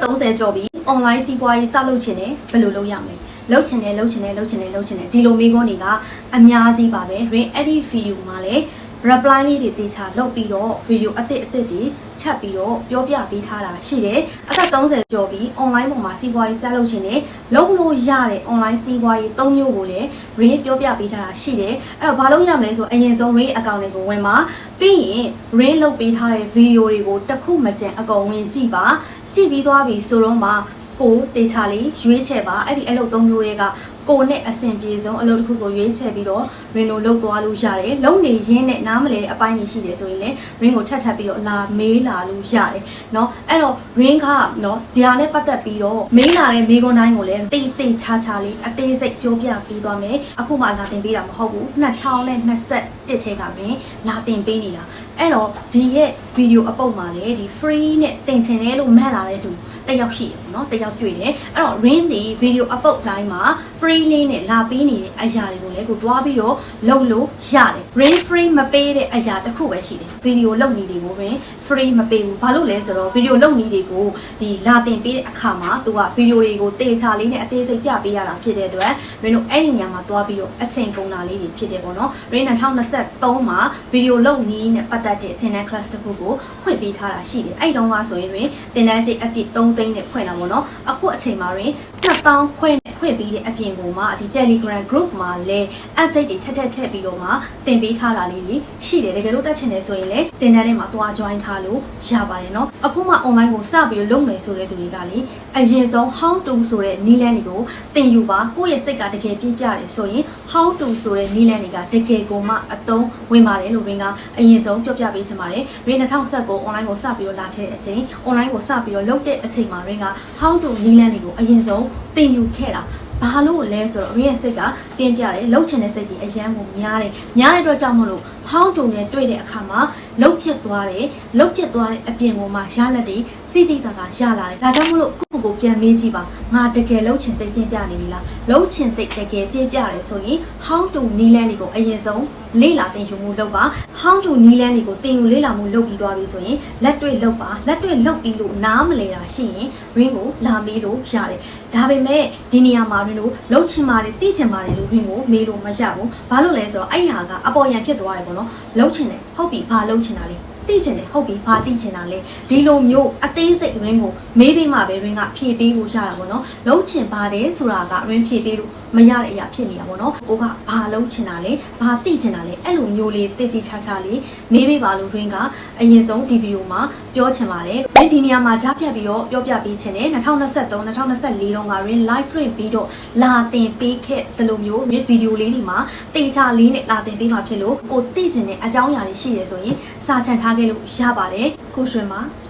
30ကျော်ပြီ online စီးပွားရေးစလုပ်ချင်တယ်ဘယ်လိုလုပ်ရမလဲလုပ်ချင်တယ်ဒီလိုမိကုန်းတွေကအများကြီးပါပဲရင်းအဲ့ဒီ video မှာလည်း reply လေးတွေတေချာလုပ်ပြီးတော့ video အသစ်တွေထပ်ပြီးတော့ပြောပြပေးထားတာရှိတယ်အသက်30ကျော်ပြီး online ပေါ်မှာစီးပွားရေးစလုပ်ချင်တယ်လုပ်လို့ရတဲ့ online စီးပွားရေး3မျိုးကိုလည်းရင်းပြောပြပေးထားတာရှိတယ်အဲ့တော့ဘာလုပ်ရမလဲဆိုအရင်ဆုံး rate account တွေကိုဝင်ပါပြီးရင် rate လုပ်ပေးထားတဲ့ video တွေကိုတစ်ခုမကျန်အကုန်ဝင်ကြည့်ပါကြည့်ပြီးသွားပြီဆိုတော့မှကိုတေချာလေးရွေးချယ်ပါအဲ့ဒီအလုပ်3မျိုးတွေကကိုနဲ့အဆင်ပြေဆုံးအလုပ်တစ်ခုကိုရွေးချယ်ပြီးတော့ ring ကိုလုပ်သွားလို့ရတယ်လုံနေရင်းနဲ့နားမလဲအပိုင်းကြီးရှိတယ်ဆိုရင်လည်း ring ကိုထပ်ပြီးတော့လာမေးလာလို့ရတယ်เนาะအဲ့တော့ ring ကเนาะဒီဟာနဲ့ပတ်သက်ပြီးတော့မေးလာတဲ့မေးခွန်းတိုင်းကိုလည်းတိတ်ချာလေးအသေးစိတ်ပြောပြပြီးသွားမယ်အခုမှလာတင်ပေးတာမဟုတ်ဘူး2021ထဲကပင်လာတင်ပေးနေတာအဲ့တော့ဒီရဲ့ video အပုတ်မှာလည်းဒီ free နဲ့တင်ချင်တယ်လို့မှတ်လာတဲ့သူတယောက်ရှိတယ်ပေါ့နော်တယောက်တွေ့တယ်အဲ့တော့ ring ဒီ video အပုတ်တိုင်းမှာ free လေးနဲ့လာပေးနေတဲ့အရာတွေကိုလည်းကိုသွားပြီးတော့လုပ်လို့ရတယ် ring free မပေးတဲ့အရာတစ်ခုပဲရှိတယ် video လုပ်နေတွေကိုပင် free မပေးဘူးဘာလို့လဲဆိုတော့ video လုပ်နေတွေကိုဒီလာတင်ပေးတဲ့အခါမှာသူက video တွေကိုတေချာလေးနဲ့အသေးစိတ်ပြပေးရတာဖြစ်တဲ့အတွက် ring တို့အဲ့ဒီညမှာသွားပြီးတော့အချိန်ကုန်တာလေးတွေဖြစ်တယ်ပေါ့နော် ring 2023မှာ video လုပ်နေနဲ့ပတ်သက်တဲ့သင်တန်း class တစ်ခုကိုဖွင့်ပေးထားတာရှိတယ်အဲ့တုန်းကဆိုရင်သင်တန်းချိန်အပြည့်3သိန်းနဲ့ဖွင့်တာပေါ့နော်အခုအချိန်မှာတွင်2000ဖွင့်ပြီးတဲ့အပြင်ကိုမှဒီ Telegram group မှာလည်း update တွေထပ်ပြီးတော့မှတင်ပေးထားတာလေးတွေရှိတယ်တကယ်လို့တက်ချင်တယ်ဆိုရင်လည်းသင်တန်းထဲမှာသွား join ထားလို့ရပါတယ်เนาะအခုမှ online ကိုစပြီးတော့လုပ်မယ်ဆိုတဲ့သူတွေကလေအရင်ဆုံး how to ဆိုတဲ့နည်းလမ်းတွေကိုသင်ယူပါကိုယ့်ရဲ့စိတ်ကတကယ်ပြည့်ပြတယ်ဆိုရင် how to ဆိုတဲ့နည်းလမ်းတွေကတကယ်ကိုမှအသုံးဝင်ပါတယ်လို့ရင်းကအရင်ဆုံးပြောပြပေးချင်ပါတယ်ရင်း2019 online ကိုစပြီးတော့လာခဲ့တဲ့အချိန် online ကိုစပြီးတော့လုပ်တဲ့အချိန်မှာရင်းက how to နည်းလမ်းတွေကိုအရင်ဆုံးသင်ယူခဲ့တာဘာလို့လဲဆိုတော့ရင်းရဲ့စိတ်ကပြင်းပြတယ်လှုပ်ချင်တဲ့စိတ်တွေအရန်ကိုများတဲ့အတွက်ကြောင့်မလို့ how to နဲ့တွေ့တဲ့အခါမှာလှုပ်ဖြစ်သွားတဲ့အပြင်ကိုမှရလက်တွေတိတာရလာတယ်ဒါကြောင့်မလို့ကိုပြန်မေးကြည့်ပါငါတကယ်လှုပ်ချင်စိတ်ပြင်းပြနေပြီလားလှုပ်ချင်စိတ်တကယ်ပြင်းပြတယ်ဆိုရင် how to နည်းလမ်းတွေကိုအရင်ဆုံးလေ့လာသင်ယူမှုလုပ်ပါ how to နည်းလမ်းတွေကိုသင်ယူလေ့လာမှုလုပ်ပြီးသွားပြီဆိုရင်လက်တွေ့လုပ်ပါလက်တွေ့လုပ်ပြီးလို့နားမလဲတာရှိရင် ring ကိုလာမေးလို့ရတယ်ဒါပေမဲ့ဒီနေရာမှာringတို့လှုပ်ချင်ပါတယ်သိချင်ပါတယ်လို့ringကိုမေးလို့မရဘူးဘာလို့လဲဆိုတော့အဲ့ဟာကအပေါ်ယံဖြစ်သွားတယ်ပေါ့နော်လှုပ်ချင်တယ်ဟုတ်ပြီဘာလှုပ်ချင်တာလဲသိချင်တယ်ဟုတ်ပြီဘာသိချင်တာလဲဒီလိုမျိုးအသေးစိတ် ring ကိုမေးပြီးမှပဲ ring ကဖြည့်ပေးလို့ရတာပေါ့နော်လှုပ်ချင်ပါတယ်ဆိုတာက ring ဖြည့်ပေးလို့မရတဲ့အရာဖြစ်နေတာပေါ့နော်ကိုကဘာလှုပ်ချင်တာလဲဘာသိချင်တာလဲအဲ့လိုမျိုးလေးတိချာလေးမေးပေးပါလို့ ring ကအရင်ဆုံးဒီဗီဒီယိုမှာပြောချင်ပါတယ်ဒီနေရာမှာကြားပြပြီးတော့ပြောပြပေးချင်တယ်2023 2024တုန်းက ring live လွှင့်ပြီးတော့လာတင်ပေးခဲ့တဲ့လိုမျိုးဗီဒီယိုလေးတွေမှာတိချာလေးနဲ့လာတင်ပေးမှာဖြစ်လို့ကိုသိချင်တဲ့အကြောင်းအရာတွေရှိတယ်ဆိုရင်စာချန်ထားခဲ့လို့ရပါတယ်ကိုရွှေမှာ